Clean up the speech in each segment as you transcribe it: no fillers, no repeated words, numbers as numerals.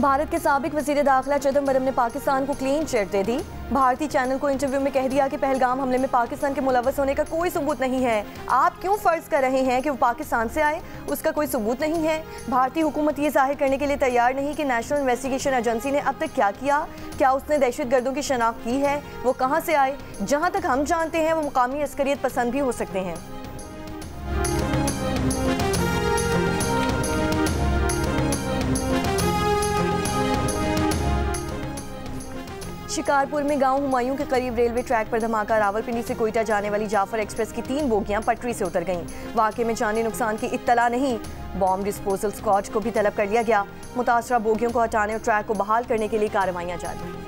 भारत के साबिक वज़ीर दाखिला चिदम्बरम ने पाकिस्तान को क्लीन चिट दे दी। भारतीय चैनल को इंटरव्यू में कह दिया कि पहलगाम हमले में पाकिस्तान के मुलव्वस होने का कोई सबूत नहीं है। आप क्यों फ़र्ज कर रहे हैं कि वो पाकिस्तान से आए, उसका कोई सबूत नहीं है। भारतीय हुकूमत ये जाहिर करने के लिए तैयार नहीं कि नेशनल इन्वेस्टिगेशन एजेंसी ने अब तक क्या किया, क्या उसने दहशतगर्दों की शनाख्त की है, वो कहाँ से आए। जहाँ तक हम जानते हैं वो मुकामी अस्करियत पसंद भी हो सकते हैं। शिकारपुर में गांव हुमायूं के करीब रेलवे ट्रैक पर धमाका। रावलपिंडी से कोयटा जाने वाली जाफर एक्सप्रेस की 3 बोगियां पटरी से उतर गईं। वाक़े में जानी नुकसान की इत्तला नहीं। बॉम्ब डिस्पोजल स्क्वाड को भी तलब कर लिया गया। मुतासरा बोगियों को हटाने और ट्रैक को बहाल करने के लिए कार्रवाइयां जारी हैं।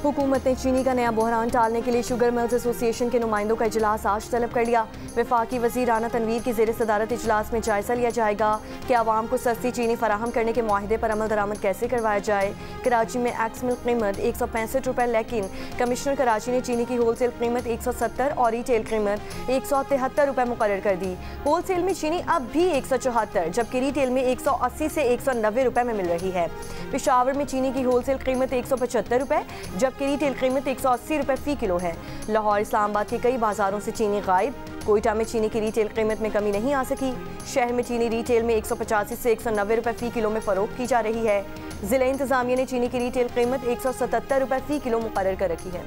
हुकूमत ने चीनी का नया बहरान टालने के लिए शुगर मिल्स एसोसिएशन के नुमाइंदों का इजलास आज तलब कर लिया। वफाकी वज़ीर राना तनवीर की ज़ेर सदारत इजलास में जायज़ा लिया जाएगा कि आवाम को सस्ती चीनी फराहम करने के मुआहदे पर अमल दरामद कैसे करवाया जाए। कराची में एक्स मिल्क कीमत 165 रुपये, लेकिन कमिश्नर कराची ने चीनी की होलसेल कीमत 170 और रिटेल कीमत 173 रुपये मुकर्रर कर दी। होलसेल में चीनी अब भी 174 जबकि रिटेल में 180 से 190 रुपये में मिल रही है। पेशावर में चीनी की होलसेल कीमत 175 रुपये जबकि रिटेल कीमत 180 रुपये फ़ी किलो है। लाहौर इस्लामाबाद के कई बाजारों से चीनी गायब। कोयटा में चीनी की रिटेल कीमत में कमी नहीं आ सकी। शहर में चीनी रिटेल में 185 से 190 रुपये फ़ी किलो में फ़रोख्त की जा रही है। ज़िला इंतज़ामिया ने चीनी की रिटेल कीमत 177 रुपये फ़ी किलो मुकर्रर कर रखी है।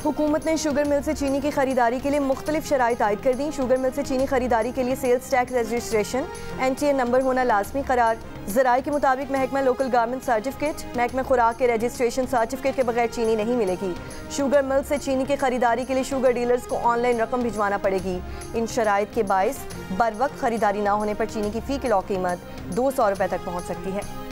हुकूमत ने शुगर मिल से चीनी की खरीदारी के लिए मुख्तलिफ शराइत आयद कर दी। शुगर मिल से चीनी खरीदारी के लिए sales tax registration NTA number होना लाजमी करार। ज़राए के मुताबिक महकमा लोकल गारमेंट सर्टिफिकेट, महकमा खुराक के रजिस्ट्रेशन सर्टिफिकेट के बगैर चीनी नहीं मिलेगी। शुगर मिल से चीनी की खरीदारी के लिए शुगर डीलर्स को ऑनलाइन रकम भिजवाना पड़ेगी। इन शराइत के बायस बर वक्त खरीदारी ना होने पर चीनी की फ़ी किलो कीमत 200 रुपये तक पहुँच सकती है।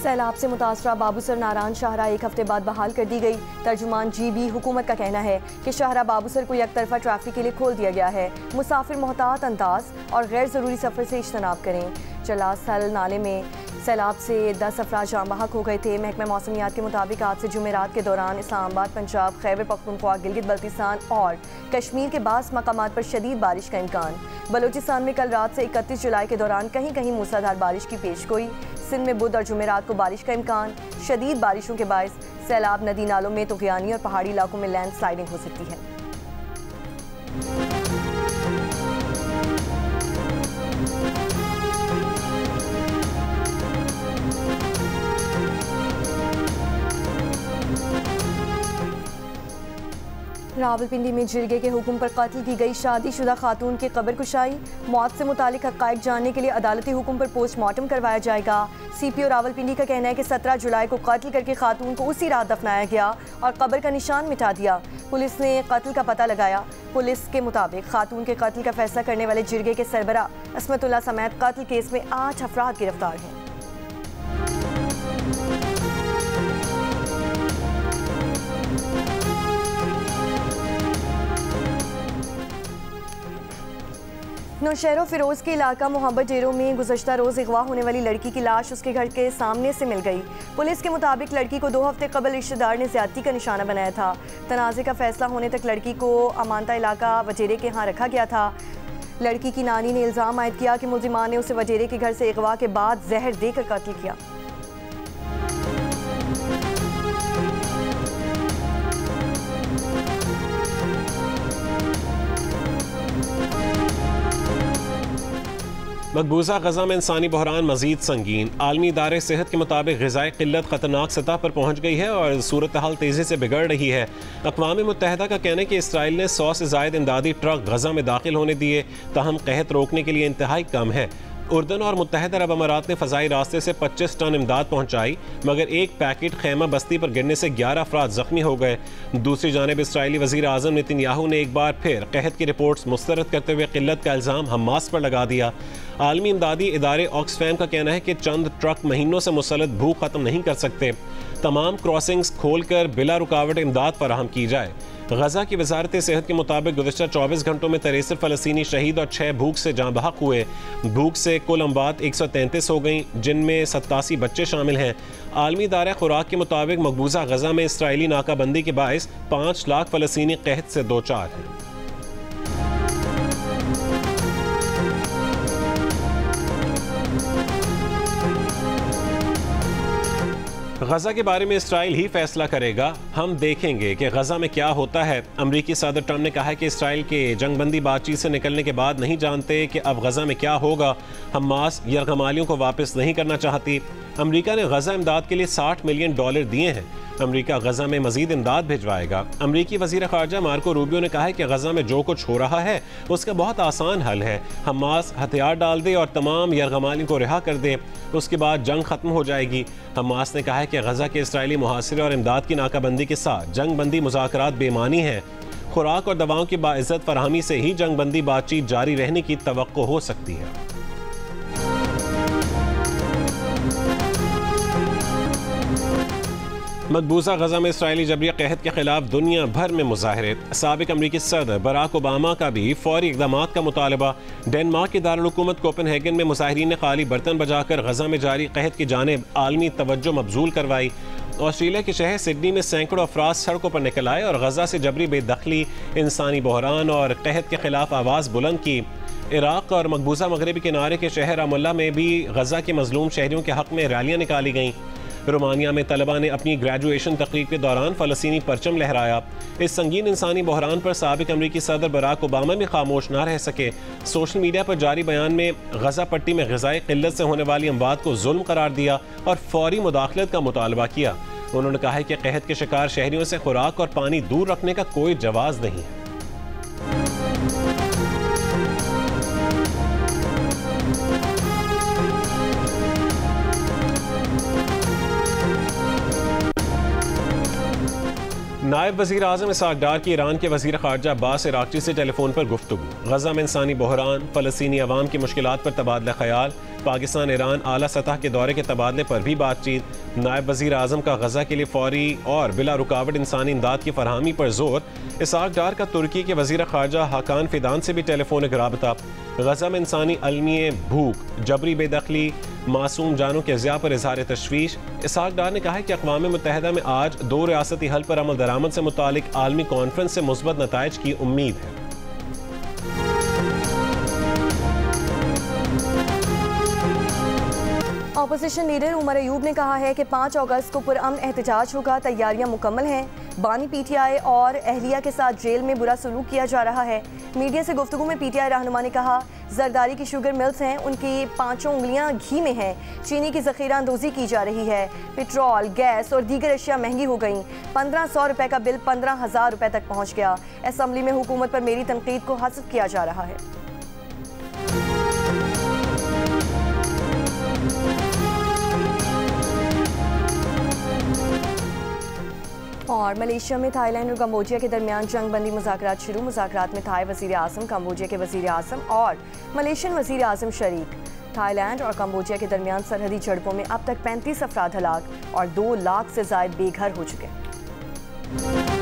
सैलाब से मुतासरा बाबूसर नारायण शाहरा एक हफ्ते बाद बहाल कर दी गई। तर्जुमान GB हुकूमत का कहना है कि शाहरा बाबूसर को यकतरफा ट्रैफिक के लिए खोल दिया गया है। मुसाफिर मोहतात अंदाज और गैर ज़रूरी सफ़र से इज्तनाब करें। चलासल नाले में सैलाब से 10 अफराद जाम बहक हो गए थे। महकमा मौसमियात के मुताबिक आज से जुमेरात के दौरान इस्लामाबाद, पंजाब, खैबर पख्तूनख्वा, गिलगित बल्तिस्तान और कश्मीर के बास मकामात पर शदीद बारिश का इम्कान। बलूचिस्तान में कल रात से 31 जुलाई के दौरान कहीं कहीं मूसलाधार बारिश की पेशगोई। सिंध में बुध और जुमेरात को बारिश का इम्कान। शदीद बारिशों के बायस सैलाब, नदी नालों में तुग़यानी और पहाड़ी इलाकों में लैंड स्लाइडिंग हो सकती है। रावलपिंडी में जिरगे के हुक्म पर कत्ल की गई शादीशुदा खातून की कब्र कुशाई। मौत से मुतालिक हक़ाइक़ जानने के लिए अदालती हुक्म पर पोस्टमार्टम करवाया जाएगा। CPO रावलपिंडी का कहना है कि 17 जुलाई को कत्ल करके खातून को उसी रात दफनाया गया और कब्र का निशान मिटा दिया। पुलिस ने कत्ल का पता लगाया। पुलिस के मुताबिक खातून के कत्ल का फैसला करने वाले जिरगे के सरबरा असमतुल्लाह समेत कत्ल केस में 8 अफराद गिरफ्तार हैं। नौशहरों फिरोज के इलाका मोहब्बत डेरों में गुज़श्ता रोज़ अगवा होने वाली लड़की की लाश उसके घर के सामने से मिल गई। पुलिस के मुताबिक लड़की को 2 हफ्ते कबल रिश्तेदार ने ज़्यादती का निशाना बनाया था। तनाज़े का फैसला होने तक लड़की को अमानता इलाका वजेरे के यहाँ रखा गया था। लड़की की नानी ने इल्ज़ाम आयद किया कि मुल्ज़िमान ने उसे वजेरे के घर से अगवा के बाद जहर देकर कत्ल किया। मकबूजा गजा में इंसानी बहरान मजीद संगीन। आलमी इदारे सेहत के मुताबिक ग़िज़ाई क़िल्लत ख़तरनाक सतह पर पहुँच गई है और सूरत हाल तेज़ी से बिगड़ रही है। अक़वाम मुत्तहिदा का कहना है कि इसराइल ने 100 से ज़ायद इमदादी ट्रक गजा में दाखिल होने दिए, ताहम कहत रोकने के लिए इंतहाई कम है। उर्दन और मुत्तहदा अरब अमारात ने फ़ज़ाई रास्ते से 25 टन इमदाद पहुँचाई, मगर एक पैकेट खैमा बस्ती पर गिरने से 11 अफराद ज़ख्मी हो गए। दूसरी जानिब इसराइली वज़ीर आज़म नेतन्याहू ने एक बार फिर कहत की रिपोर्ट्स मुस्तरद करते हुए किल्लत का इल्ज़ाम हमास पर लगा दिया। आलमी इमदादी इदारे ऑक्सफैम का कहना है कि चंद ट्रक महीनों से मुसलत भूख ख़त्म नहीं कर सकते। तमाम क्रॉसिंग्स खोलकर बिला रुकावट इमदाद फराहम की जाए। गजा की वजारत सेहत के मुताबिक गुज़श्ता 24 घंटों में 63 फ़लस्तीनी शहीद और 6 भूख से जाँ बहक हुए। भूख से कुल अमवात 133 हो गई, जिनमें 87 बच्चे शामिल हैं। आलमी इदारा खुराक के मुताबिक मकबूजा गजा में इसराइली नाकाबंदी के बायस 5 लाख फ़लस्तीनी कहत से दो चार हैं। गजा के बारे में इसराइल ही फैसला करेगा, हम देखेंगे कि गजा में क्या होता है। अमरीकी सदर ट्रंप ने कहा है कि इसराइल के जंगबंदी बातचीत से निकलने के बाद नहीं जानते कि अब गजा में क्या होगा। हमास यरगमालियों को वापस नहीं करना चाहती। अमरीका ने गजा इमदाद के लिए $60 मिलियन दिए हैं। अमरीका गजा में मजीद इमदाद भिजवाएगा। अमरीकी वजीर खारजा मार्को रूबियो ने कहा है कि गजा में जो कुछ हो रहा है उसका बहुत आसान हल है। हमास हथियार डाल दे और तमाम यरगमालियों को रिहा कर दे, उसके बाद जंग खत्म हो जाएगी। हमास ने कहा है कि गजा के इसराइली मुहासिरे और इमदाद की नाकाबंदी के साथ जंग बंदी मुज़ाकरात बेमानी है। खुराक और दवाओं की बाइज्जत फराहमी से ही जंग बंदी बातचीत जारी रहने की तवक्को हो सकती है। मकबूजा गजा में इसराइली जबरिया कहत के खिलाफ दुनिया भर में मुजाहरे। साबिक अमरीकी सदर बराक ओबामा का भी फौरी इक़दामात का मुतालबा। डेनमार्क के दारुल-हुकूमत कोपेनहेगन में मुजाहिरीन ने खाली बर्तन बजाकर गजा में जारी कहत की जानिब आलमी तवज्जो मबजूल करवाई। ऑस्ट्रेलिया के शहर सिडनी में सैकड़ों अफराद सड़कों पर निकल आए और गजा से जबरी बेदखली, इंसानी बहरान और कहत के खिलाफ आवाज़ बुलंद की। इराक और मकबूजा मगरबी किनारे के शहर अमुल्ला में भी गजा के मजलूम शहरियों के हक में रैलियाँ निकाली गईं। रोमानिया में तलबा ने अपनी ग्रेजुएशन तकरीब के दौरान फ़लस्तीनी परचम लहराया। इस संगीन इंसानी बहरान पर साबिक अमरीकी सदर बराक ओबामा भी खामोश ना रह सके। सोशल मीडिया पर जारी बयान में गजा पट्टी में ग़िज़ाई क़िल्लत से होने वाली अमवात को जुल्म करार दिया और फौरी मुदाखलत का मुतालबा किया। उन्होंने कहा है कि कहत के शिकार शहरियों से खुराक और पानी दूर रखने का कोई जवाज़ नहीं है। नायब वज़ीर आज़म इसहाक़ डार की ईरान के वज़ीर ख़ारजा अब्बास इराक़ची से टेलीफोन पर गुफ्तगू। गजा में इंसानी बहरान, फ़लस्तीनी अवाम की मुश्किलात पर तबादला ख़याल, पाकिस्तान ईरान आला सतह के दौरे के तबादले पर भी बातचीत। नायब वज़ीर आज़म का गजा के लिए फौरी और बिला रुकावट इंसानी इमदाद की फरहमी पर जोर। इसहाक़ डार का तुर्की के वज़ीर ख़ारजा हाकान फिदान से भी टेलीफोनिक राबता। गजा में इंसानी अलमिए भूख, जबरी बेदखली, मासूम जानों के ज़िया पर इज़हार तशवीश। इसहाक़ डार ने कहा है कि अक़वाम मुत्तहदा में आज 2 रियासती हल पर अमल दरामद से मुतालिक आलमी कॉन्फ्रेंस से मुस्बत नताइज की उम्मीद है। अपोजिशन लीडर उमर अयूब ने कहा है कि 5 अगस्त को पुरअमन एहतजाज होगा, तैयारियां मुकम्मल हैं। बानी पीटीआई और अहलिया के साथ जेल में बुरा सलूक किया जा रहा है। मीडिया से गुफ्तगू में पीटीआई रहनुमा ने कहा, जरदारी की शुगर मिल्स हैं, उनकी 5 उंगलियां घी में हैं। चीनी की ज़ख़ीरा अंदोज़ी की जा रही है। पेट्रोल, गैस और दीगर अशिया महंगी हो गई। 1500 रुपये का बिल 15,000 रुपये तक पहुँच गया। असम्बली में हुकूमत पर मेरी तनकीद को हज़फ किया जा रहा है। और मलेशिया में थाईलैंड और कंबोडिया के दरमियान जंग बंदी मुज़ाकरात शुरू। मुज़ाकरात में थाई वज़ीर आज़म, कंबोडिया के वज़ीर आज़म और मलेशियन वज़ीर आज़म शरीक। थाईलैंड और कंबोडिया के दरमियान सरहदी झड़पों में अब तक 35 अफराद हलाक और 2 लाख से ज़ायद बेघर हो चुके हैं।